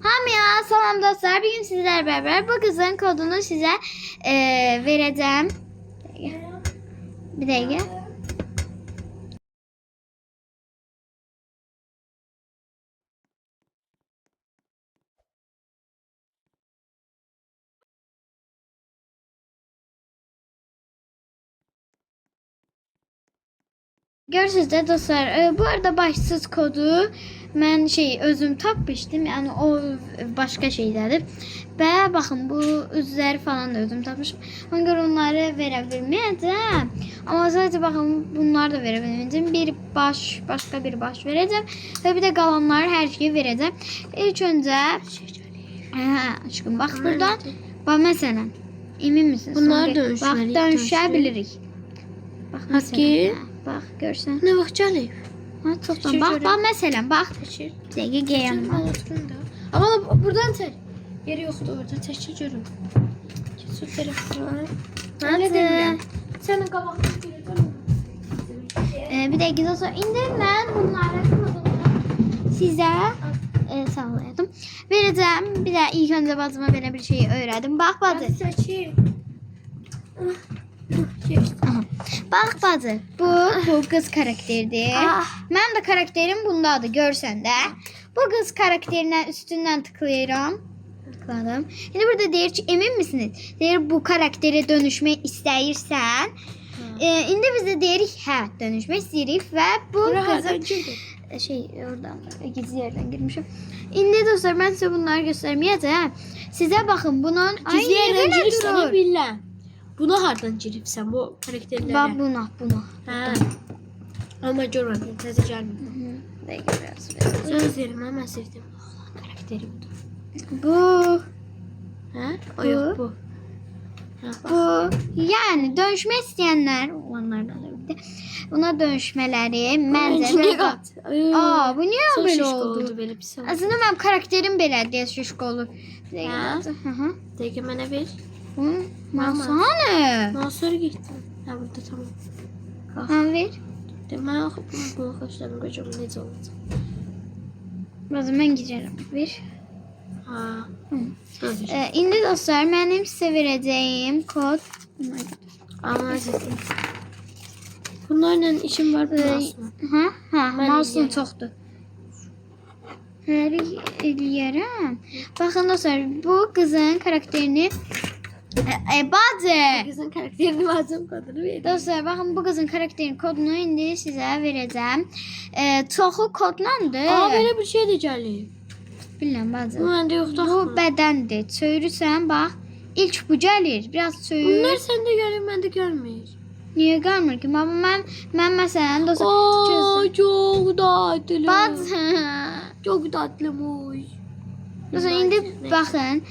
Hamıya salam dostlar. Bir gün sizlerle beraber bu kızın kodunu size vereceğim. Bir dakika. Görürsünüz de dostlar, bu arada başsız kodu mən özüm tapmışdım. Yani o başka şeylerdir. Və baxın bu üzləri falan da özüm tapmışım. Ona görə onları verə bilməyəcəm. Amma sadəcə baxın bunları da verə bilməyəcəm. Bir baş, başqa bir baş verəcəm və bir də qalanları hər şeyi verəcəm. İlk öncə aşkım bax buradan bax məsələn emin misiniz? Bunları dönüşməliyik. Bax dönüşə bilirik. Bax Hakkı. Bax görsən. Ne vaxt gəlib? Ha çoxdan. Bax məsələn bax. Təşir. Dəqiqə yanıma. Amma buradan çək. Yeri yoxdur orada. Təşir görüm. Keç o tərəfdən. Öyle Nədir? Sənin qabağını görəcəm. Bir dəqiqə sonra indi mən bunları kodunu sizə sağlayadım. Verəcəm. Bir də ilk öncə bacıma belə bir şey öyrədim. Bax bacı. Təşir. Bax bacı. Bu qız karakteridir. Mən də karakterim bundadır. Görsən də. Bu qız karakterinin üstündən tıklayıram. Tıkladım. İndi burada deyir ki, emin misiniz? Deyir bu karaktere dönüşmək istəyirsən. İndi biz də deyirik, hə, dönüşmək istəyirik və bu qızın oradan gizli yerdən girmişəm. İndi dostlar mən sizə bunları göstərməyəcəm. Sizə baxın bunun Gizli yerdən giribsən bilən. Buna hardan giribsən bu karakterlərə? Bax buna. Hə. Amma görmədim, təzə gəlmir. Dəqiqə biraz. Söz verim, mən sevdim. Oğlan karakteri budur. Bu. Hə? O yox bu. Bu. Yəni dönüşmək istəyənlər olanlardan da bir də buna dönüşmələri məncə bu niyə belə oldu? Belə pis oldu. Aslında mənim karakterim belədir, şişko olur. Dəqiqə mənə ver. Masana. Nasıl getdim? Hə, burada tamam. Kan ver. Mən bunu xoşladım, qocam necə olacaq? Bazı mən girərəm. Ver. Ha. İndi dostlar mənim sizə verəcəyim kod. Amma zətin. Bunlarla işim var mouse'la. Mouse'un çoxdur. Hər eləyərəm. Baxın dostlar, bu qızın karakterini bacı. Qızın karakterini bacım kodunu verir. Dostlar baxın bu qızın karakterinin kodunu indi sizə verəcəm. Çoxu kodlandır. Belə bir şey də gəlib. Bilmirəm bacı. Bu məndə yoxdur. Bu bədəndir. Çöyürsən bax. İlk bu gəlir. Biraz çöyür. Bunlar səndə gəlir, məndə gəlmir. Niyə gəlmir ki? Mən məsələn dostlar. Çok tatlı. Bacı. Çok tatlıymış. Dostlar indi baxın.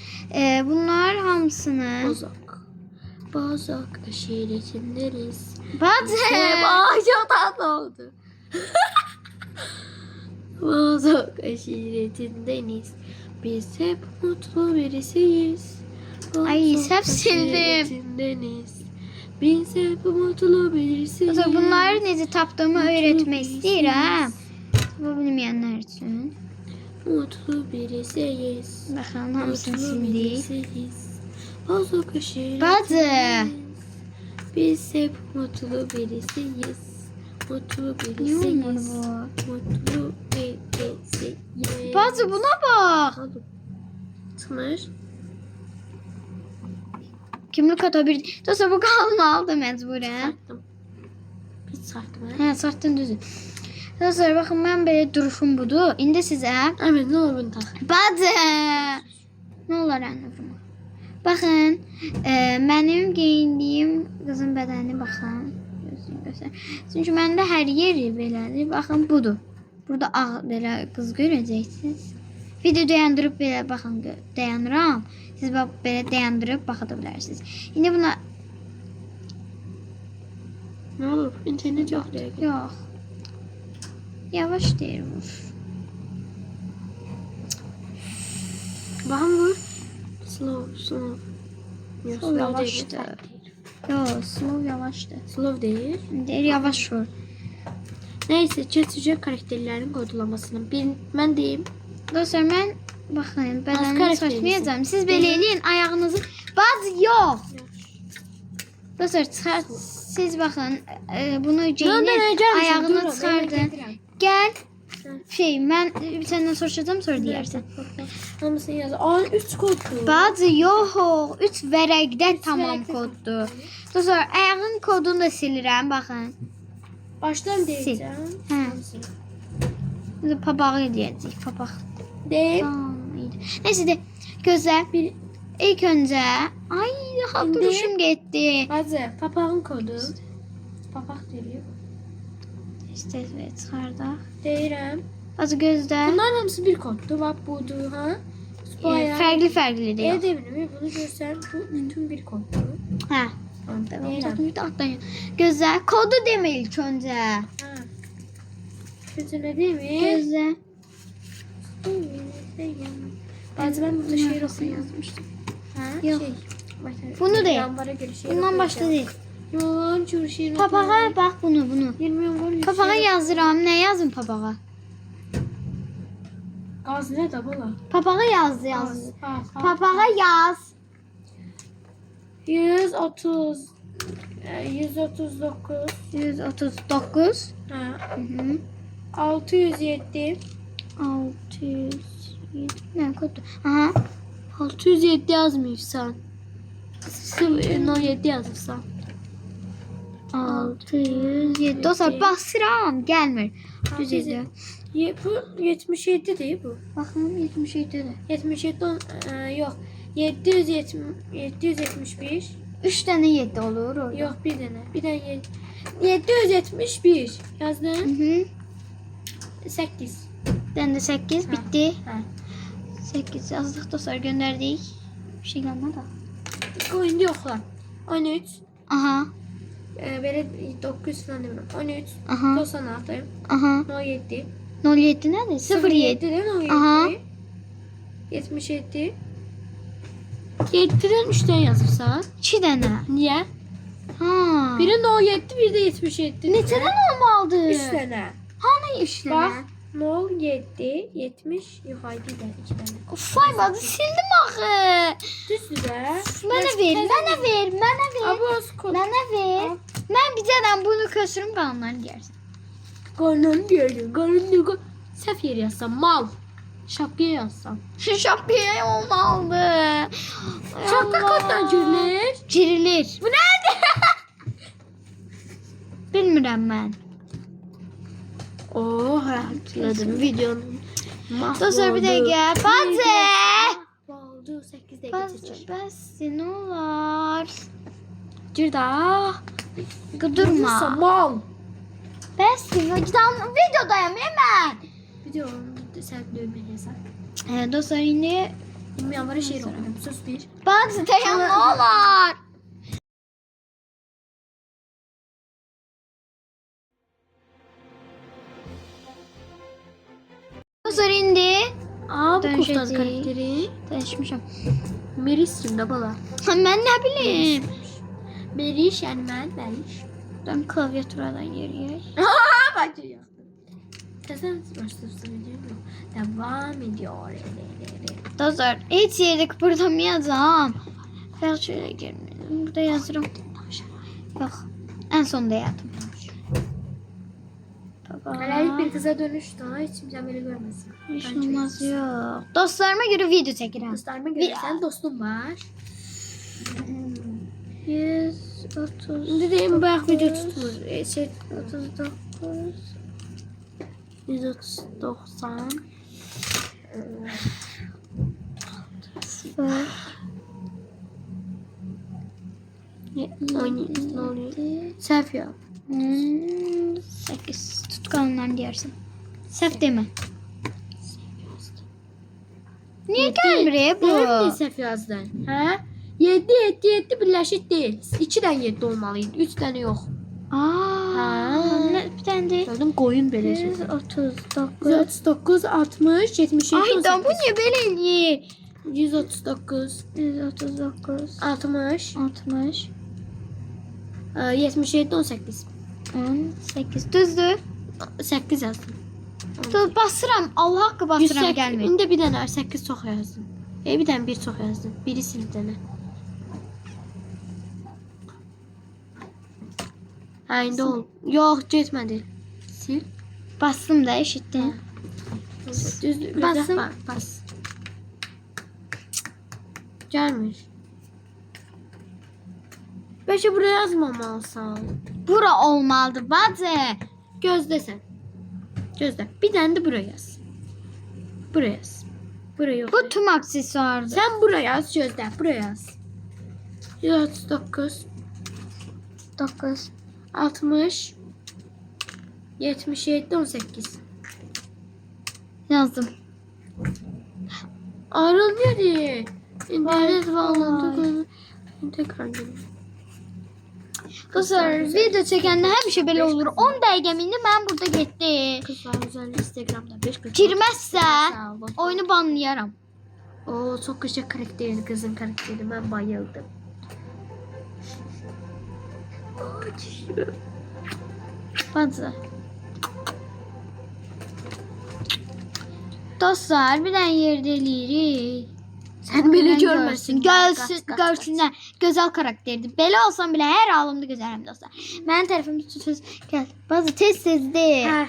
Bunlar hamısını. Bozok aşiretindeniz. Bacı. Çok tatlı oldu. Bozok aşiretindeniz. Biz hep mutlu birisiyiz. Ay, hep sildim. Aşiretindeniz. Biz hep mutlu birisiyiz. Dostlar bunları necə tapdığımı öyrətmək istəyirəm. Bu bilməyənlər üçün. Mutlu birisiyiz. Baxın hamısını sildik. Bozok aşiretindeniz. Bacı. Biz hep mutlu birisiyiz. Mutlu birisiyiz. Mutlu birisiyiz. Bacı buna bax. Çıkmış. Kimlik atabilir. Dostlar bu qalını aldı məcburən. Sattım. Biz sattım. Hə, satdın düzü. Dostlar baxın mən belə duruşum budur. İndi sizə Evet, ne olur bunu tak. bacı. Nə olar anne vurma. Baxın, mənim geyindiyim qızın bədəni baxın. Göstər. Çünki məndə hər yeri belədir. Baxın budur. Burada ağ belə qız görəcəksiniz. Video dayandırıb belə baxın dayanıram. Siz bax belə dayandırıb baxa da bilərsiniz. İndi buna Ne olur? İnternet yok. yox. Yavaş deyir vur. Bakın vur. Slow. Yok, Slow değil. yavaştı. Yox, slow yavaşdır. Slow değil. Deyir yavaş vur. Neyse, çatacak karakterlerin kodlamasını. Ben diyeyim. Dostlar mən Baxın, Az bədənini karakter saçmayacağım. Siz belə eləyin, ayağınızı... Baz yox. Dostlar, siz baxın, bunu geyinin, ayağını çıxardın. Gəl. Şey, mən bir səndən soruşacağım, sonra deyərsən. Hamısını yaz. Aa 3 koddu. Bazı yox, 3 vərəqdə tamam vərəqdə koddur. Dostlar, ayağın kodunu da silirəm, baxın. Baştan deyəcəm. Hə. Hamısını. Biz papağı eləyəcəyik, papaq. Deyib. Tamam, iyiydi. Neyse de, gözlə. İlk öncə, ay, daha İndi- duruşum getdi. Hacı, papağın kodu. Papaq deyir. İşte, çıxardaq. Deyirəm. Azı gözlə. Bunların hamısı bir koddur. Bax budur, ha? Bu ayağı. Fərqli deyil. Demirəm, bunu görsən, bu bütün bir koddur. Hə. Deyirəm. Gözlə, kodu demə ilk öncə. Ha. Gözü nə demir? Gözlə. Hacı, ben burada şiir oxuyum yazmışdım. Ha? Yox. Şey. Bunu değil. Yanvara göre şiir Bundan başda deyil. Yox, cür şiir Papağa bax bunu. Bilmiyorum. Papağa yazıram. Nə yazım papağa? Gaz ne de bala? Papağa yaz. Papağa yaz. 130 139 139. ha. Hı -hı. 607 607. Ne kodu? Aha. 607 yazmışsan. 07 yazırsan. 607. Dostlar basıram. Gəlmir. Düzəldi. Bu 77 değil bu. Baxın 77-dir. 77 yok. 775 3 dənə 7 olur orada. yok bir tane. Bir tane 771 yazdım. Hı. 8. Dənə 8 bitdi. Ha. 8 yazdıq dostlar, göndərdik. Bir şey gəlmədi. Oyunda yoxla. 13. Aha. Böyle 9 falan demiyorum. 13. Aha. 96. Aha. 17. 07 nədir? 07. 07'den 17. Aha. 77. 7'den 3'ten yazırsan. 2 dənə. Niye? Ha. Biri 17, biri de 77. Neçə dənə olmalıdır? 3 tane. Hani 3 dənə? Bak. 07, 70, yukarıda 2 tane. Uf, ay bazı sildim axı. Düzdür be. Mənə ver, mənə ver, mənə ver. Abos kod. Mənə ver. Mən bir dənə bunu köçürüm, qalanlarını deyərsən. Karnını gördüm. Karnını səhv yer yazsam. Mal. Şapkaya yazsam. Şu şapkaya olmalıdır. Şapka kodla girilir. Girilir. Bu nədir? Bilmirəm mən. Oh, hatırladım videonun. Dostlar bir dəqiqə. Bacı. Oldu 8'de Bacı, geçecek. bəs nə olar? Gir da. Durma. Mal. Bəs videodayım mən. Videonun sen dövmeli yazar. Dostlar indi Bilmiyorum var şiir okudum. Sus bir. Bacı dayan nə olar? Dostlar indi. Aa bu Dönüşecek. kurtar karakteri. Dəyişmişəm. Meris kimde bala? Mən nə bilim. Meriş yani Meriş. Ben klavyaturadan yeriyək. Bence yaptım. Sen başlıyorsun video mu? Devam ediyor. Dostlar heç yerdə kıpırdamayacağam. Fəal şöyle girmedim. Burada yazırım. Yox. En sonda yazdım. Helalik bir kıza dönüştü. Hiç kimse beni görmesin. Hiç olmaz yok. Dostlarıma göre video çəkirəm. Dostlarıma göre sen dostum var. 130. Şimdi deyim bayağı video tutmur. 39. 190. 0. 17 ne oluyor? Səhv yap. 8. Tutqanından deyərsən. Səhv demə. Niye gəlmir bu? Ne səhv yazdın? Hə? 7 birləşik deyil. 2'den 7 olmalıydı. 3 tane yok. Bir tane de Gördün koyun belə. 139. 139, 60, 77, Ay da bu 18. niye böyle eləyir? 139, 139. 60, 60. 77, 18. 18. Düzdür. 8 yazdım. Dur basıram. Allah haqqı basıram 108 gəlmir. İndi bir dənə 8 çox yazdım. Bir dənə 1 çox yazdım. Biri sil bir dənə. Hə, indi ol. Yox, getmədi. Sil. Bastım da eşitdin. Düzdür. Basım. Bas. Gəlmir. Bəlkə buraya yazmamalısan. Bura olmalıdır bacı. Gözlə sən. Gözlə. Bir dənə də buraya yaz. Buraya yaz. Buraya yox. Bu tüm aksesuardır. Sən buraya yaz, gözlə. Buraya yaz. 139 9. 60 77 18. Yazdım. Ayrıl dedi. İnternet bağlantı tekrar gelin. Dostlar video çəkəndə həmişə belə olur. 10 dəqiqəm indi mən burada getdi. Kızlar özellikle Instagram'da 5 kız. Girməzsə Sağ ol. oyunu banlayaram. Oo, çok güzel karakterdi kızın karakteri. Ben bayıldım. Aa, çişim. Bacı. Dostlar bir dənə yerdə eləyirik. Sen beni görmesin. Görsünlər. Gözəl karakterdir. Belə olsam belə hər halımda gözələm dostlar. Mənim tərəfimdə tutuyoruz. Gəl. Bazı tez de. Hə.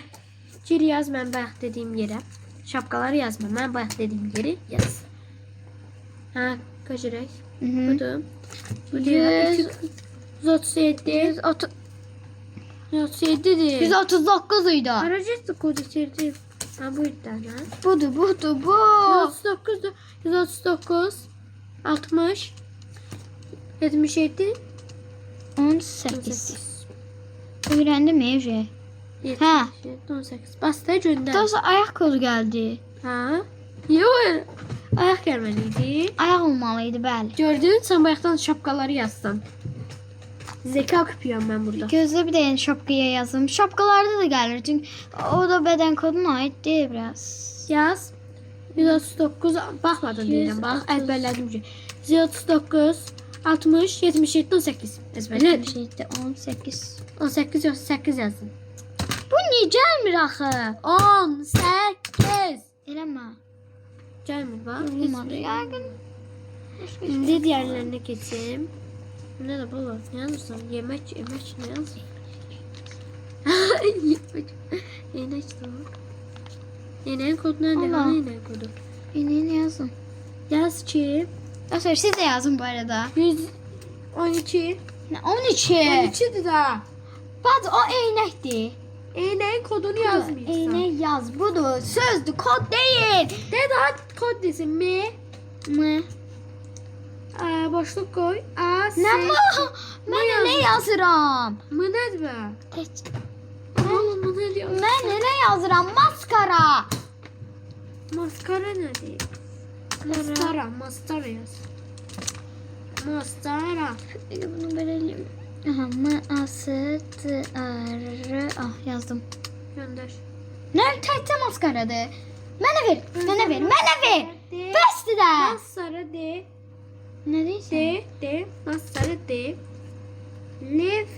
Gir yaz ben bayaq dediyim yerə. Şapkaları yazma. Ben bayaq dediyim yeri yaz. Ha, kaç renk? Budur. Bu 137. 137'dir. 139 idi. Aracı kodu içerdi. Ha, bu tane. Budur, bu. 139, 139, 60, 77, 18. 18. Öyrəndim Evre. Ha. 18. Bastı gönder. Dostlar ayak kodu geldi. Ha? Yok. Ayak gelmeliydi. Ayak olmalıydı bəli. Gördün, sen bayaktan şapkaları yazsan. Zeka küpüyorum ben burada. Gözde bir de yeni şapkaya yazdım. Şapkalarda da gelir çünkü o da beden koduna ait değil biraz. Yaz. 139 bakmadın diyelim. Bak ezberledim ki. 139 60 77 18 ezberledim. Şeyde 18. 18 yok 8 yazdım. Bu niye gelmir axı? 18 Eləmə. gelmir bak. Olmadı. Yəqin. Şimdi diğerlerine geçeyim. Ne de baba ne yazmışsın? Yemek ne yazmış? Yemek tamam. Yeneğin kodu nerede? Allah. Hani yeneğin kodu? Ne yazdım? Yaz ki Dostlar siz de yazın bu arada. 112 12. 12'di daha. Bak o eynəkdir. Yeneğin kodunu yazmışsın. Eynək yaz. Budur. Sözdür. Kod değil. De daha kod desin mi? Mı? Boşluk koy. A, S. Nə bu? Mən nə yazıram? Mı ne be? Heç. Oğlum bu ne diyor? Mən nə yazıram? Maskara. Maskara ne değil? Mastara yaz. Mastara. Bunu verelim. Aha, M-A-S-T-R. Ah yazdım. Gönder. Nə təkcə maskaradır. Mənə ver. Bəsdir də. Masara de. Nə deyirsən? De. Masara de. Lev.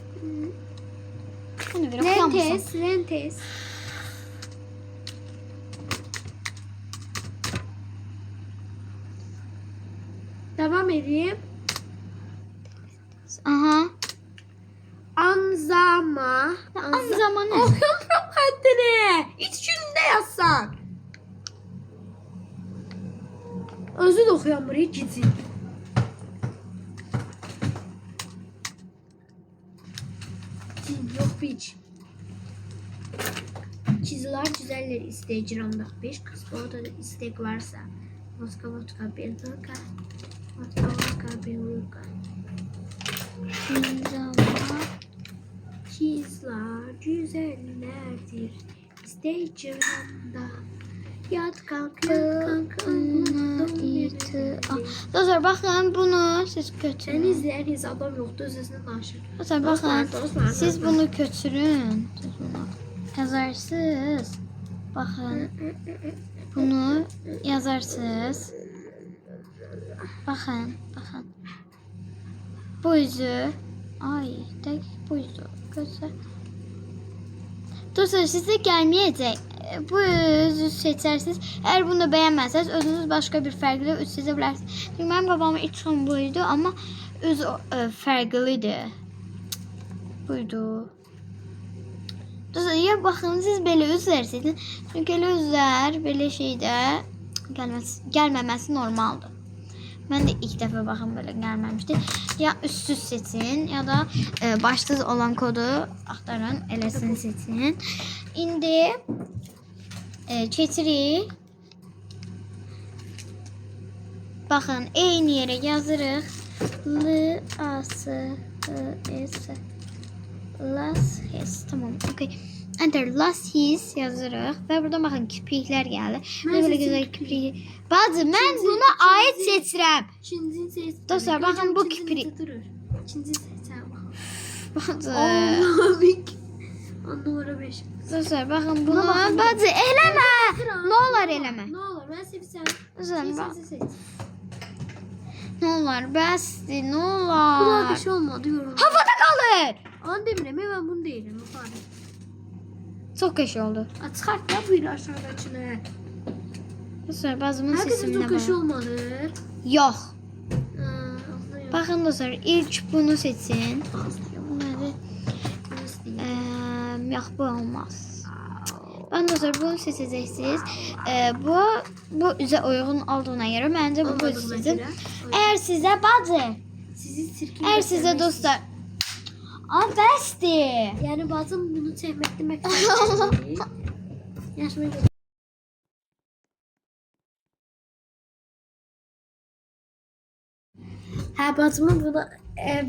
Mənə ver. Oxuyamısan. Lentes. Devam edeyim. Aha. Anzama. Anzama ne? Okuyorum haddini. İç gününde yazsan. Özü de okuyorum burayı gidin. Cin yok biç. Çiziler güzeller isteyiciramda 5 kız bu odada istek varsa Moskova Belluka Moskova Belluka Çizler güzellerdir isteyiciramda Yat kalk Dostlar baxın bunu siz Sen götürün. izleriz adam yoktu sesini danışır. Dostlar baxın. Siz bunu götürün. Siz bunu yazarsınız. Baxın. Bunu yazarsınız. Baxın. Bu üzü. Ay, dəqiq bu üzü. Gözəl. Dostlar sizə gəlməyəcək. bu üzü seçersiniz. Eğer bunu beğenmezseniz özünüz başka bir farklı üz seçebilirsiniz. Çünkü benim babamın ilk son buydu ama üz farklıydı. Buydu. Ya bakın siz böyle üzler seçin. Çünkü öyle üzler böyle şeyde gelmemesi normaldi. Ben de ilk defa bakın böyle gelmemişti. Ya üstsüz seçin ya da başsız olan kodu aktarın, elesini seçin. İndi çetiri bakın eyni yere yazırıq. L A S E S Las his. Tamam. Okay. Enter last his yazırıq və burada baxın kirpiklər gəlir. Böyle güzel kirpik. Bazı mən buna ait seçirəm. İkinci seç. Dostlar bakın bu kirpik. İkinci seçəm. Bazı. Numara 5. Dostlar bakın bunu bazı eləmə. Ne olar eləmə. Ne olur ben seçsem. Dostlar bak. Seç. Ne olar bəsdir. Ne Bu olar. da bir şey olmadı yorum. Havada qalır. An demirəm ben bunu değilim. Çox qəşəng oldu. Çıkart ya bu aşağıdakini. Dostlar bazımın Herkesin sesini çok köşe bak. olmadı. Yox. Bakın. Bakın dostlar ilk bunu seçin. Bunları yox bu olmaz. Ben dostlar bunu seçeceksiniz. Bu üzə uyğun olduğuna göre bence bu seçin. Eğer size bazı eğer size dostlar bəsdir. Yani bazen bunu çekmek demek. Yaşıma göre. Ha bazımın bunu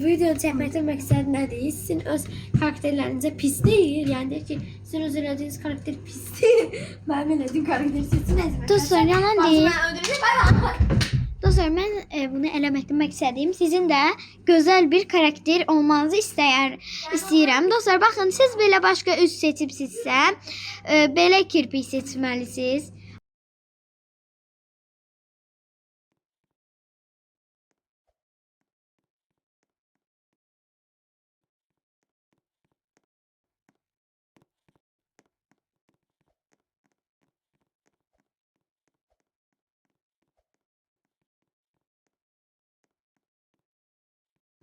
video çekmekte məqsəd nədir? Sizin öz karakterlərinizə pis deyil. Yəni deyir ki, sizin öz elədiyiniz karakter pis deyil. Mənim elədiyim karakteri seçin. Dostlar yalan değil. Bazımı öldürürüm. Bay. Dostlar ben bunu eləməkdən məqsədim sizin də gözəl bir karakter olmanızı istəyirəm. Dostlar baxın siz belə başqa üz seçibsinizsə, belə kirpik seçməlisiniz.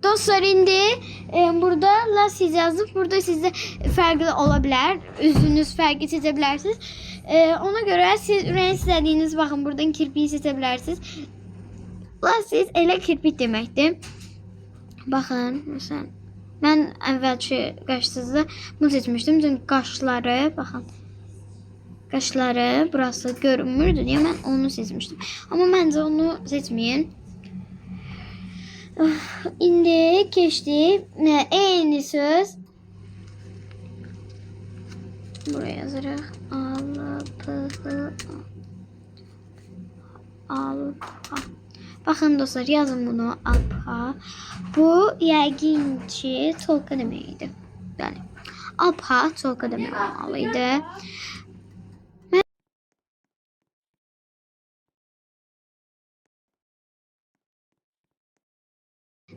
Dostlar indi burada Lassiz yazıp burada sizde farklı olabilir. Üzünüz farklı seçebilirsiniz. Ona göre siz renk istediğiniz bakın buradan kirpiği seçebilirsiniz. Lassiz elə kirpik deməkdir. Bakın mesela ben əvvəlki qaşsızda bunu seçmiştim. Çünkü qaşları bakın. Qaşları burası görünmürdü diye ben onu seçmiştim. Ama bence onu seçmeyin. İndi keçdi. Eyni söz. Buraya yazırıq. Alpa. Bakın dostlar yazın bunu. Alpa. Bu yəqin ki tolka deməkdir. Yani alpa tolka demək olmalıydı.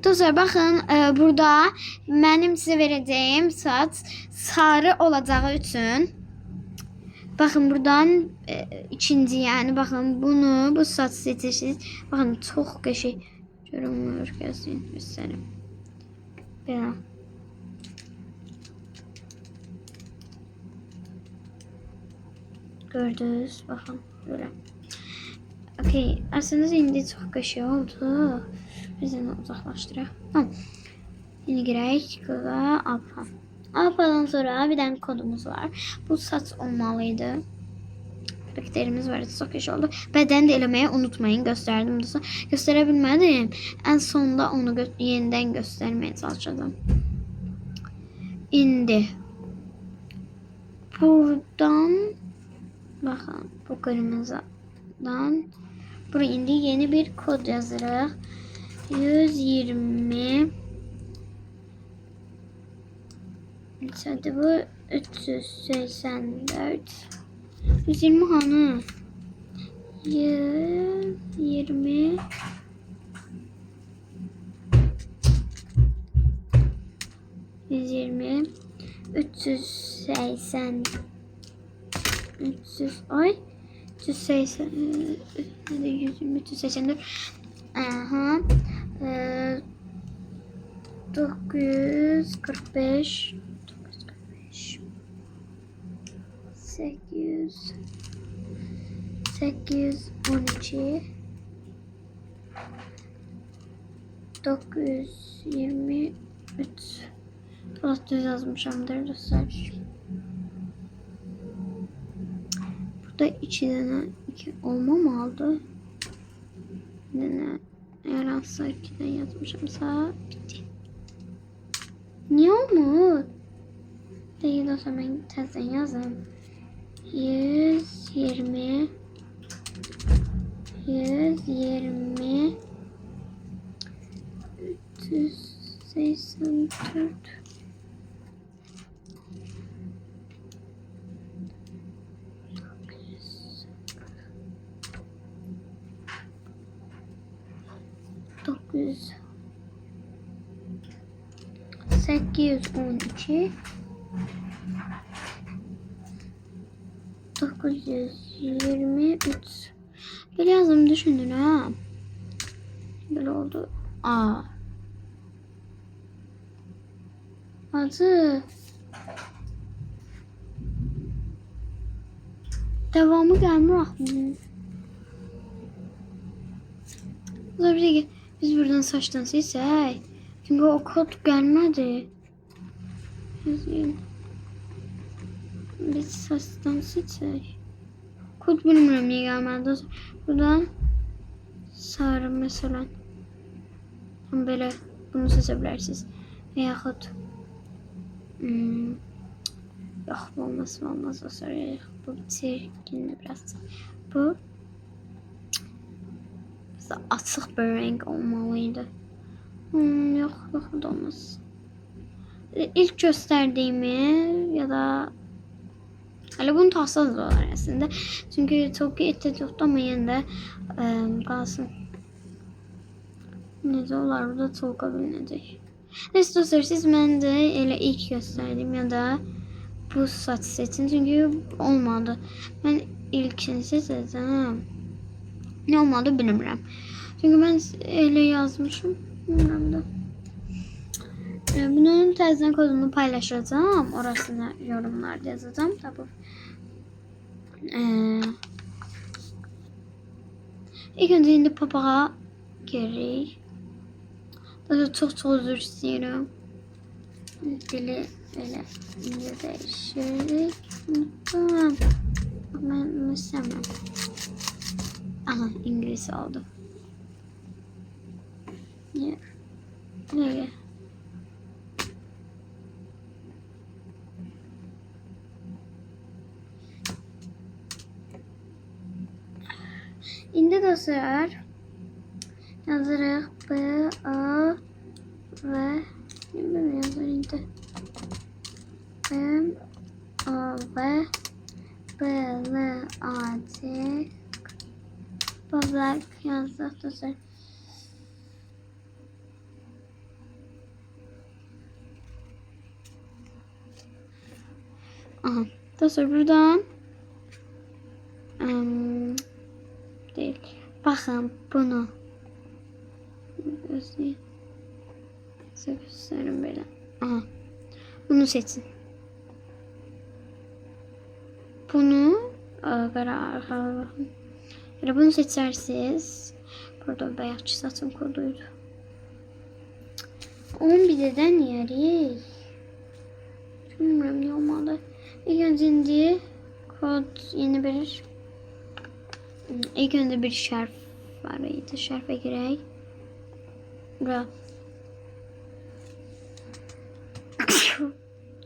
Dostlar bakın burada benim size vereceğim saç sarı olacağı için bakın buradan ikinci yani bakın bunu bu saç seçirsiniz. Bakın çok qəşəng görünmür göstərim. Belə. Gördünüz bakın böyle. Okey aslında indi çok qəşəng oldu. Bizden uzaklaştıraq. Tamam. Yine girək. Alfa. Alfadan sonra bir tane kodumuz var. Bu saç olmalıydı. Karakterimiz var. Çok iş oldu. Beden de eləməyi unutmayın. Gösterdim. Gösterebilmedim. En sonunda onu yeniden göstermeye çalışacağım. İndi. Buradan bakın. Bu kırmızıdan buraya indi yeni bir kod yazırıq. 120 hadi bu 384 120 hanı 120 120 380 300 ay 380 hadi 120 384 aha 945 800 812 923 düz yazmışamdır dostlar. Burada 2 tane 2 olma mı aldı? Eğer asla 2'den yazmışamsa bitti. Niye olmuyor? Değil o zaman tezden yazayım. 120 384 900 812 923 böyle yazdım düşündün ha. Böyle oldu. Adı devamı gelmiyor aklıma. Tabii biz buradan saçtan silsek. Çünkü o kod gelmedi. Yazayım. Biz saçtan silsek. Kod bilmiyorum niye gelmedi. Buradan sarı mesela. Böyle bunu seçebilirsiniz. Veyahut yok bu olmaz o sonra bu çirkin biraz. Bu açık bir renk olmalıydı. Yok da olmaz. İlk gösterdiğimi ya da hala bunu tahsil var aslında. Çünkü çok etti tutamayın da kalsın. Necə olar burada çok bilinecek. Neyse dostlar siz mən də elə ilk gösterdim ya da bu saç seçin çünkü olmadı. Ben ilkini seçeceğim. Ne olmadı bilmirəm. Çünkü ben elə yazmışım. Bilmirəm də. Bunun təzədən kodunu paylaşacağım. Orasını yorumlarda yazacağım. Tabii. İlk önce indi papağa gerek. Daha çok özür istiyorum. Dili böyle değiştirdik. Tamam. Ben bunu istemem. Aha İngiliz oldu. Ne? İndi dostlar yazırıq B, A ve ne yazır indi? B, A ve B, L, A, C Bablak yazdıq dostlar. Aha dostlar buradan değil. Bakın bunu gösterin böyle. Aha. Bunu seçin. Bunu bunu seçersiniz. Burada beyazçı satım koduydu. 11'den yeri. Bilmiyorum ne olmalı. İlk önce kod yeni bir ilk önce bir şerf vardı. Şerfe girək. Bura.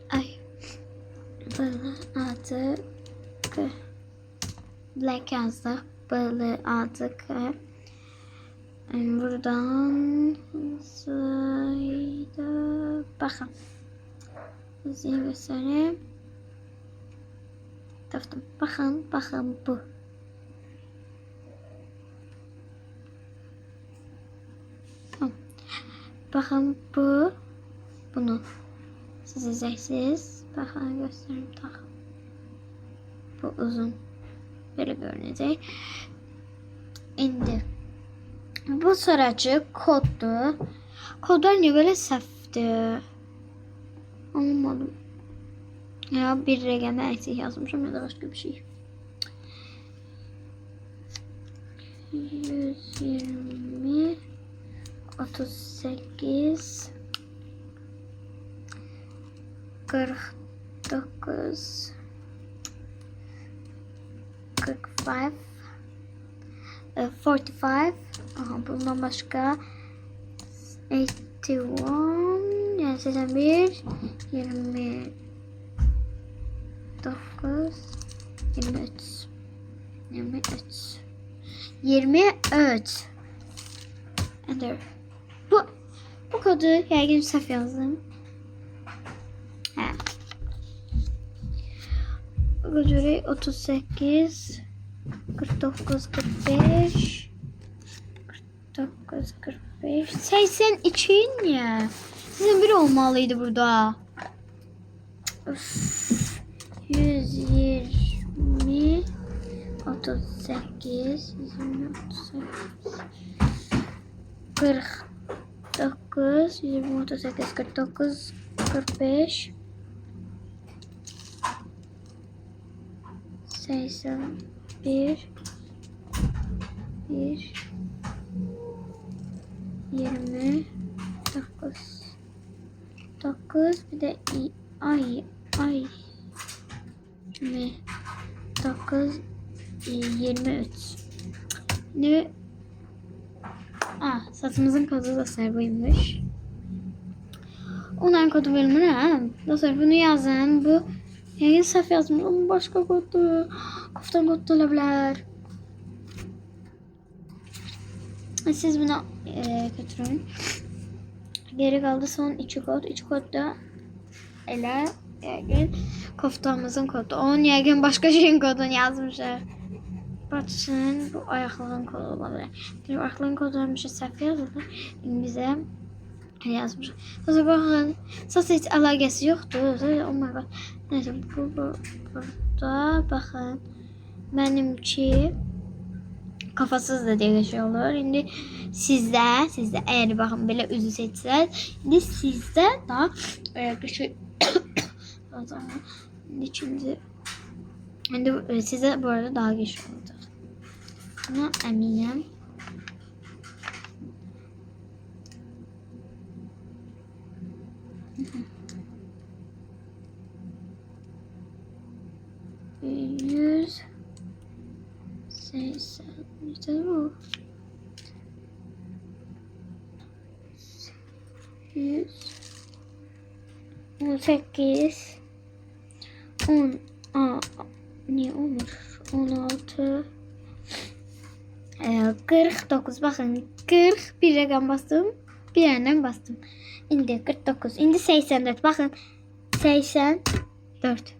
Ay. Balı adı K. Black yazdık. Balı adı K. Buradan sayıda bakın. Size göstereyim. Taftım. Bakın bu. Bakın bu. Bunu siz izleyeceksiniz. Bakın göstereyim. Bu uzun. Böyle görünecek. İndi. Bu sonraki koddu. Kodlar niye böyle səhvdir? Anlamadım. Ya bir rəqəmə eksik yazmışım ya da başka bir şey. 120 38 49 45 45. Aha, bundan başka 81 yani 81 29 23 23. Enter. Bu kodu yaygın səhv yazdım. Hə. Götürək 38 49 45 49 45 82 niye? Sizin biri olmalıydı burada. Öf. 120 38 120 38 49 120 38 49 45 81 1 29 9 bir de ay 9 23. Ne? Satımızın kodu dostlar buymuş. Onların kodu bölümüne dostlar bunu yazın. Bu yani səhv yazmış. Onun başka kodu. Koftan kodu da olabilir. Siz bunu götürün. Geri kaldı son 2 kod. 2 kod da elə yəqin koftamızın kodu. Onun yəqin başka şeyin kodunu yazmışlar. Batsın bu ayaklığın kodu olabilir. Ayaklığın kodu olmuş səhv yazılır. Bize yazmış. Sonra bakın saç hiç alakası yoktu. Oh my god. Neyse burada bakın. Benimki kafasız da diye şey olur. Şimdi sizde eğer bakın böyle üzü seçsəz, şimdi sizde daha küçük şimdi size bu arada daha güçlü olacak. Buna eminim. Yüz 80 işte bu 118 10 niye olur 16 49 bakın 40 bir rakam bastım bir yerden bastım indi 49 indi 84 bakın 84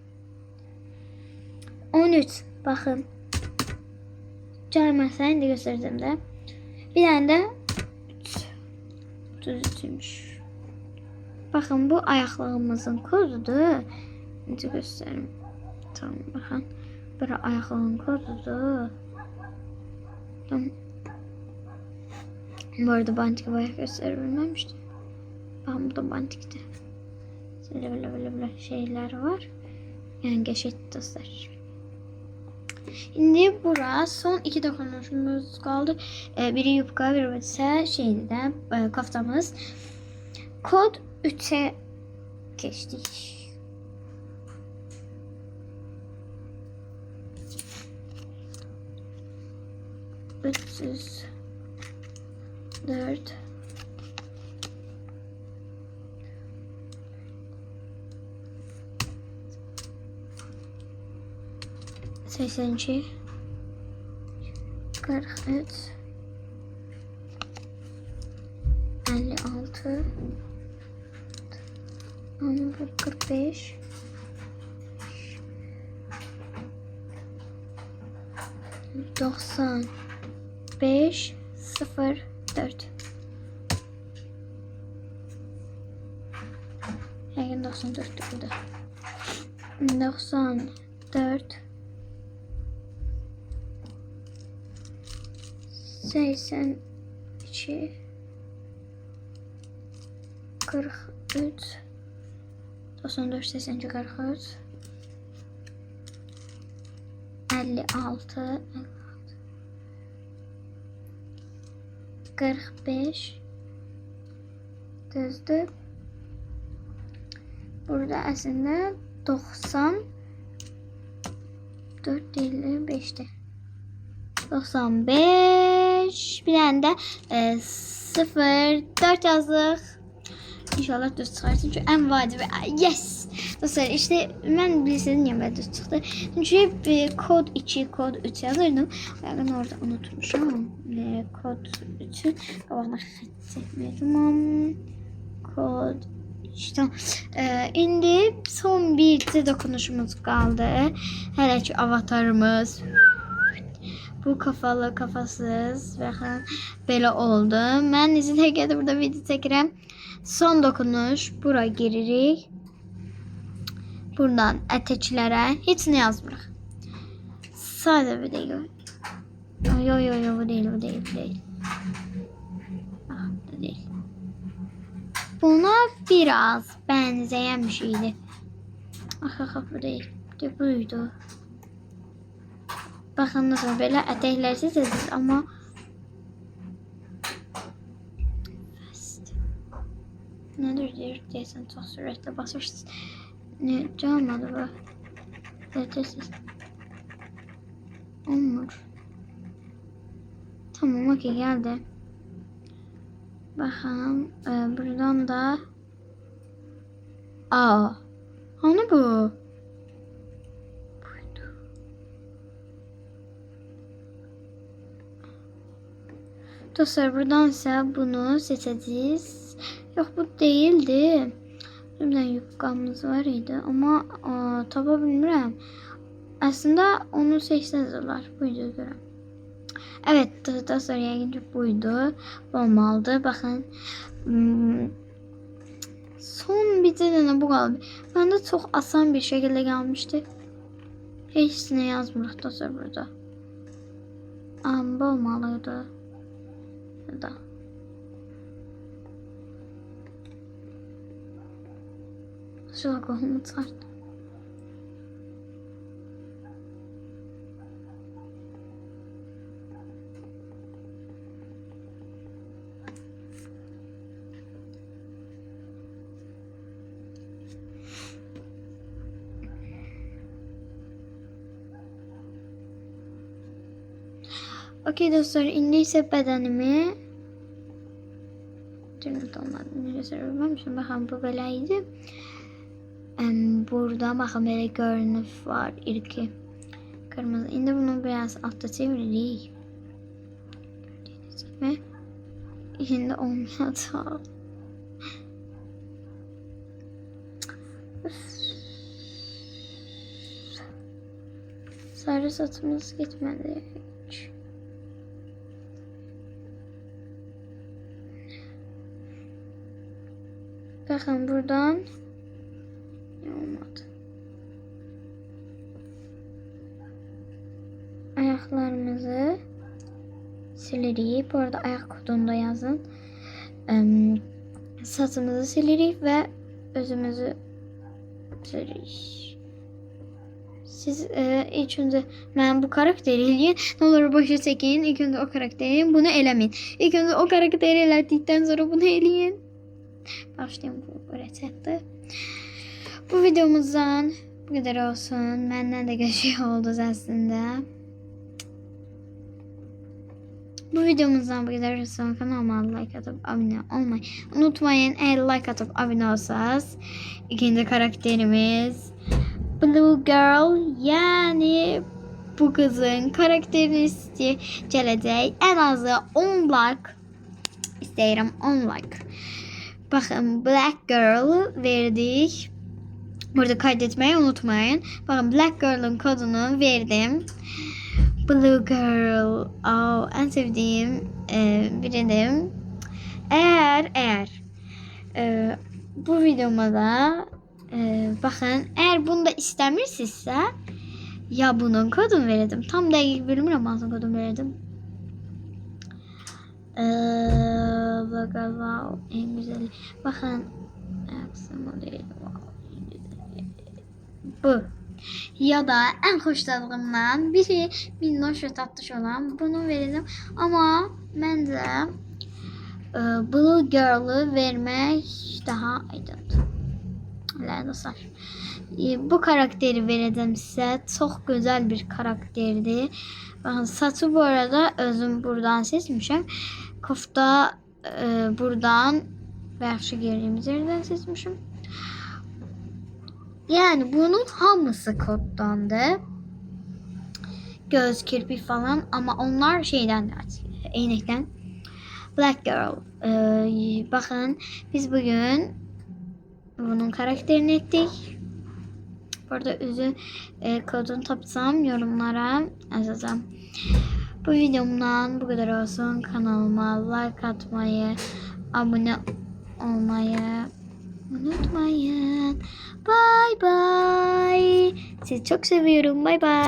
13 bakın Carmasa indi göstereceğim de bir tane de 33'müş. Bakın bu ayaklığımızın kodudur. Şimdi göstereyim. Tamam bakın. Bura ayaklığın kodudur. Tamam. Bu arada bantik bayağı gösterebilmemişti. Bakın bu da bantikti. Böyle şeyler var. Yani geçit dostlar. Şimdi burası son 2 dokunuşumuz kaldı. Biri yupka, biri ise şeydi de kaftamız. Kod 3'e geçtik. Üç 4 82 43 56 45 95 04 yani 94 burada 94 82 43 94 82 43 56 45 düzdür. Burada aslında 94 değil 5'te. 95 bir tane de 04 yazdık. İnşallah düz çıxar. Çünkü ən vacibi yes. Dostlar işte mən bilirsiniz niyə mən düz çıxdı. Çünkü kod 2, kod 3 yazırdım. Bakın orada unutmuşum. Kod 3'ün qabağına xətt çəkmədim. Kod 3. Tamam. İndi son bir dokunuşumuz kaldı. Hələ ki avatarımız. Bu kafalı kafasız. Bakın belə oldu. Mən izi təqədə burada video çəkirəm. Son dokunuş. Bura giririk. Buradan əteklərə heç nə yazmırıq. Sadece bir değil. Yo bu değil. Bu değil. Ah, bu değil. Buna biraz benzeyen bir şeydi. Ah bu değil. De buydu. Bakın nasıl böyle eteklersiz edilir ama nedir deyirsən çox sürətlə basırsınız. Ne olmadı bu? Yetersiz. Olmur. Tamam okey geldi. Bakın buradan da hani bu? Buydu. Dostlar buradan ise bunu seçeceğiz. Yok bu değildi. Şimdiden yufkamız var idi ama tapa bilmirəm. Aslında onu seçseniz buydu görəm. Evet dostlar yəqin buydu. Olmalıdır. Bakın son bir tane bu qaldı. Bende çok asan bir şekilde gelmişti. Hiç ne yazmırıq dostlar burada. Bu olmalıydı. Ya da şöyle kolumu çıkarttım. Okey dostlar, indi ise bedenimi cümlet olmadı. Göstermemişim. Bakın bu böyleydi. Burada bakın böyle görünüş var. İrki. Kırmızı. Şimdi bunu biraz altta çeviririk. Gördüğünüz gibi. Şimdi olmayacak. Sarı satımız gitmedi. Bakın buradan olmadı. Ayaklarımızı siliriz. Bu arada ayak kodunda yazın. Saçımızı siliriz ve özümüzü siliriz. Siz ilk önce ben bu karakteri eləyin. Ne olur başa çekin. İlk önce o karakteri bunu eləmeyin. İlk önce o karakteri elədikdən sonra bunu eləyin. Başlayalım bu resepti. Bu videomuzdan bu kadar olsun. Benden de şey oldu aslında. Bu videomuzdan bu kadar olsun. Kanalıma like atıp abone olmayı unutmayın. Eğer like atıp abone olsanız ikinci karakterimiz Blue Girl, yani bu kızın karakterini gelecek. En azı 10 like isterim, 10 like. Bakın Black Girl verdik. Burada kaydetmeyi unutmayın. Bakın Black Girl'ın kodunu verdim. Blue Girl. En sevdiğim birinim. Eğer bu videoma da bakın eğer bunu da istəmirsinizsə ya bunun kodunu verdim. Tam dəqiq bilmirəm hansı kodunu verdim. Bakalım en güzeli. Bakın. Bu. Ya da en hoşladığımdan biri minnoş ve tatlış olan bunu verelim. Ama bence Blue Girl'ı vermek daha aydın. Dostlar. Bu karakteri vereceğim size. Çok güzel bir karakterdi. Bakın saçı bu arada özüm buradan seçmişim. Kofta buradan ve yaxşı giydiğimiz yerden seçmişim. Yani bunun hamısı koddandı. Göz, kirpik falan ama onlar şeyden, eynekten. Black Girl. Bakın biz bugün bunun karakterini ettik. Burada üzü kodunu tapsam yorumlara yazacağım. Bu videomdan bu kadar olsun. Kanalıma like atmayı, abone olmayı unutmayın. Bye bye. Sizi çok seviyorum. Bye bye.